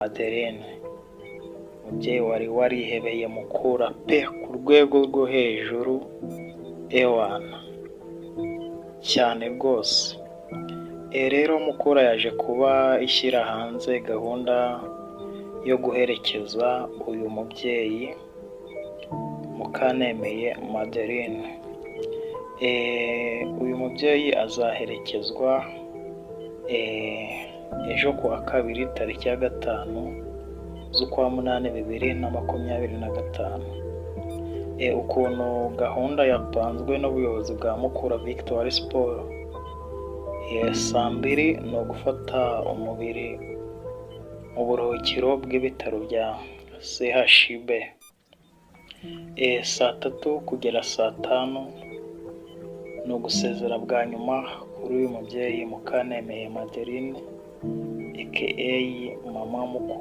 Adeline, umubyeyi wari warihebeye Mukura pe ku rwego rwo hejuru ewana cyane rwose. Rero Mukura yaje kuba ishyira hanze gahunda yo guherekeza uyu mubyeyi Mukanemeye Madeline. Uyu mubyeyi azaherekezwa ejo kuwa kabiri tariki ya 5 z'ukwa munani 2025. Ukuntu gahunda yapanzwe n'ubuyobozi bwa Mukura Victory Sport, saa 2 ni ugufata umubiri mu buruhukiro bw'ibitaro bya CHUB, saa 3 kugera saa 5 ni ugusezera bwa nyuma kuri uyu mubyeyi Mukanemeye Madeline aka Mama Mukura.